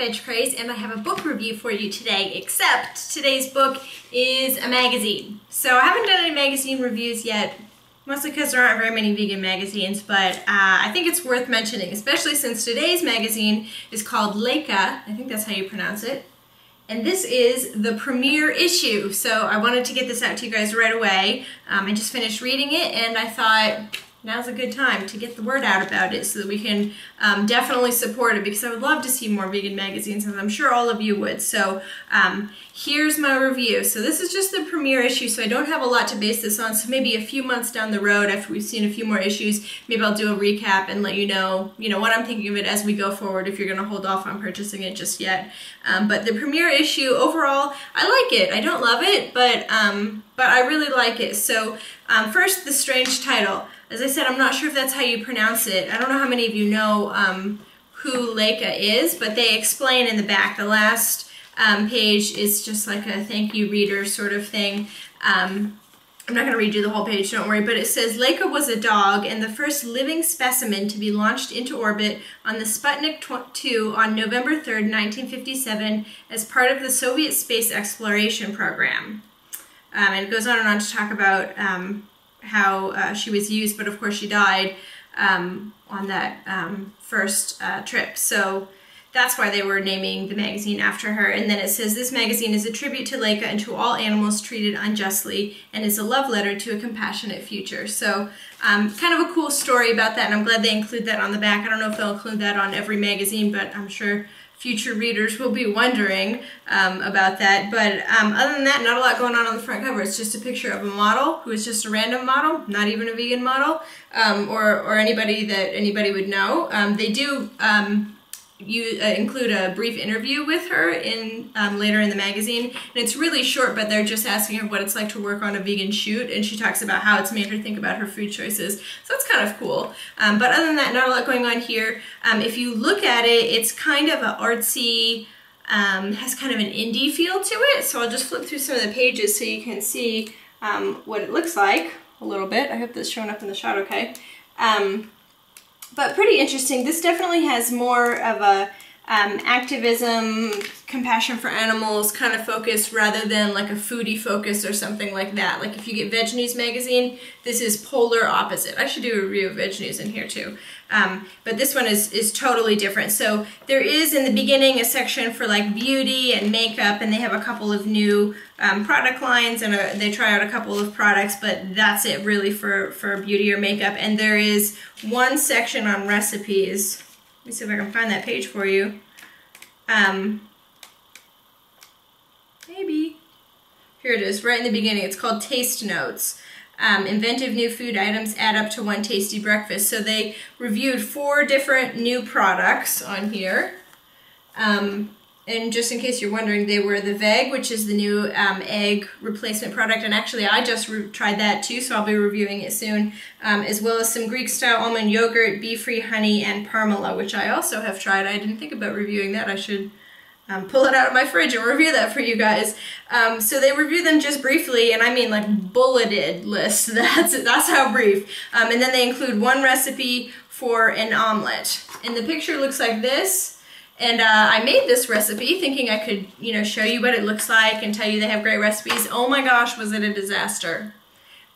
Veg Craze, and I have a book review for you today, except today's book is a magazine. So I haven't done any magazine reviews yet, mostly because there aren't very many vegan magazines, but I think it's worth mentioning, especially since today's magazine is called Laika. I think that's how you pronounce it. And this is the premiere issue, so I wanted to get this out to you guys right away. I just finished reading it, and I thought now's a good time to get the word out about it so that we can definitely support it, because I would love to see more vegan magazines, and I'm sure all of you would. So here's my review. So this is just the premiere issue, so I don't have a lot to base this on. So maybe a few months down the road, after we've seen a few more issues, maybe I'll do a recap and let you know what I'm thinking of it as we go forward, if you're going to hold off on purchasing it just yet. But the premiere issue, overall, I like it. I don't love it, but I really like it. So first, the strange title. As I said, I'm not sure if that's how you pronounce it. I don't know how many of you know who Laika is, but they explain in the back. The last page is just like a thank you reader sort of thing. I'm not going to read you the whole page, don't worry, but it says, Laika was a dog and the first living specimen to be launched into orbit on the Sputnik 2 on November 3rd, 1957, as part of the Soviet space exploration program. And it goes on and on to talk about how she was used, but of course she died on that first trip. So that's why they were naming the magazine after her. And then it says, this magazine is a tribute to Laika and to all animals treated unjustly, and is a love letter to a compassionate future. So kind of a cool story about that, and I'm glad they include that on the back. I don't know if they'll include that on every magazine, but I'm sure future readers will be wondering about that. But other than that, not a lot going on the front cover. It's just a picture of a model who is just a random model, not even a vegan model, or anybody that anybody would know. They do include a brief interview with her in later in the magazine, and it's really short, but they're just asking her what it's like to work on a vegan shoot, and she talks about how it's made her think about her food choices. So that's kind of cool. But other than that, not a lot going on here. If you look at it, it's kind of an artsy, has kind of an indie feel to it. So I'll just flip through some of the pages so you can see what it looks like a little bit. I hope that's showing up in the shot okay. But pretty interesting. This definitely has more of a activism, compassion for animals kind of focus, rather than like a foodie focus or something like that. Like if you get Veg News magazine, this is polar opposite. I should do a review of Veg News in here too. But this one is totally different. So there is in the beginning a section for like beauty and makeup, and they have a couple of new product lines, and they try out a couple of products, but that's it really for beauty or makeup. And there is one section on recipes. Let me see if I can find that page for you. Maybe. Here it is, right in the beginning. It's called Taste Notes. Inventive new food items add up to one tasty breakfast. So they reviewed 4 different new products on here. And just in case you're wondering, they were the Veg, which is the new egg replacement product, and actually I just tried that too, so I'll be reviewing it soon, as well as some Greek-style almond yogurt, bee-free honey, and Parmala, which I also have tried. I didn't think about reviewing that. I should pull it out of my fridge and review that for you guys. So they reviewed them just briefly, and I mean like bulleted list. That's how brief. And then they include one recipe for an omelet. And the picture looks like this. And I made this recipe thinking I could, show you what it looks like and tell you they have great recipes. Oh my gosh, was it a disaster.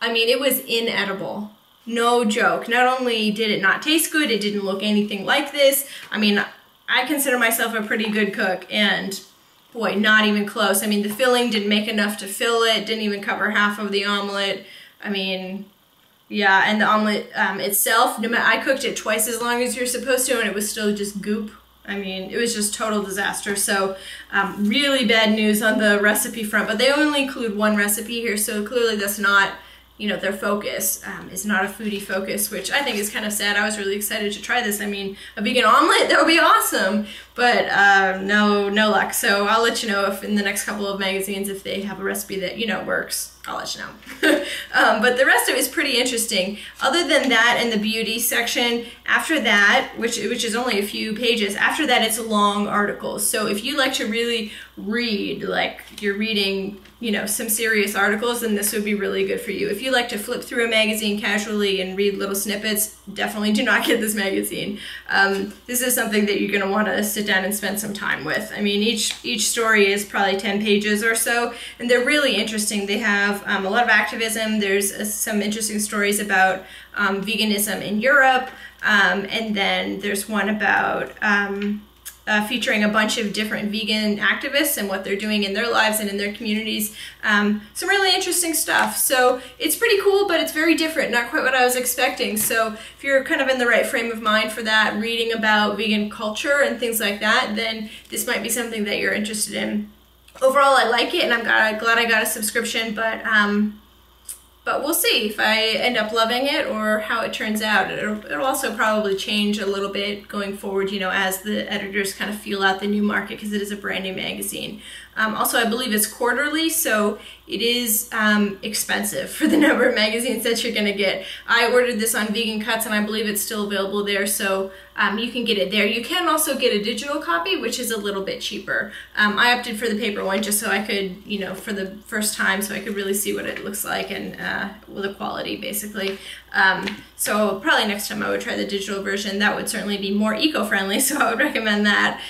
I mean, it was inedible. No joke. Not only did it not taste good, it didn't look anything like this. I mean, I consider myself a pretty good cook, and boy, not even close. I mean, the filling didn't make enough to fill it, didn't even cover half of the omelet. I mean, yeah, and the omelet itself, I cooked it twice as long as you're supposed to, and it was still just goop. I mean, it was just total disaster. So really bad news on the recipe front, but they only include one recipe here, so clearly that's not, their focus. Is not a foodie focus, which I think is kind of sad. I was really excited to try this. I mean, a vegan omelet, that would be awesome, but no luck. So I'll let you know if in the next couple of magazines if they have a recipe that, works. I'll let you know. But the rest of it is pretty interesting. Other than that and the beauty section, after that, which is only a few pages, after that it's long articles. So if you like to really read, like you're reading, you know, some serious articles, then this would be really good for you. If you like to flip through a magazine casually and read little snippets, definitely do not get this magazine. This is something that you're going to want to sit down and spend some time with. I mean, each story is probably 10 pages or so, and they're really interesting. They have a lot of activism. There's some interesting stories about veganism in Europe, and then there's one about featuring a bunch of different vegan activists and what they're doing in their lives and in their communities. Some really interesting stuff. So it's pretty cool, but it's very different, not quite what I was expecting. So if you're kind of in the right frame of mind for that, reading about vegan culture and things like that, then this might be something that you're interested in. Overall, I like it, and I'm glad I got a subscription, but we'll see if I end up loving it or how it turns out. It'll also probably change a little bit going forward, you know, as the editors kind of feel out the new market, because it is a brand new magazine. Also, I believe it's quarterly, so it is expensive for the number of magazines that you're gonna get. I ordered this on Vegan Cuts, and I believe it's still available there, so you can get it there. You can also get a digital copy, which is a little bit cheaper. I opted for the paper one just so I could, you know, for the first time, so I could really see what it looks like and well, the quality, basically. So probably next time I would try the digital version. That would certainly be more eco-friendly, so I would recommend that.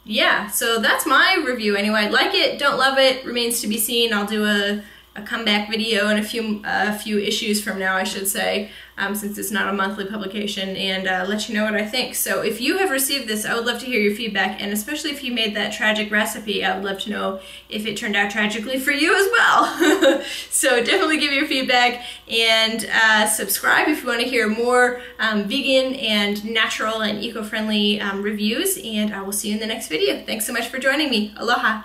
Yeah, so that's my review anyway. Like it, don't love it, remains to be seen. I'll do a comeback video in a few issues from now, I should say, since it's not a monthly publication, and let you know what I think. So if you have received this, I would love to hear your feedback, and especially if you made that tragic recipe, I would love to know if it turned out tragically for you as well. So definitely give your feedback, and subscribe if you want to hear more vegan and natural and eco-friendly reviews, and I will see you in the next video. Thanks so much for joining me. Aloha!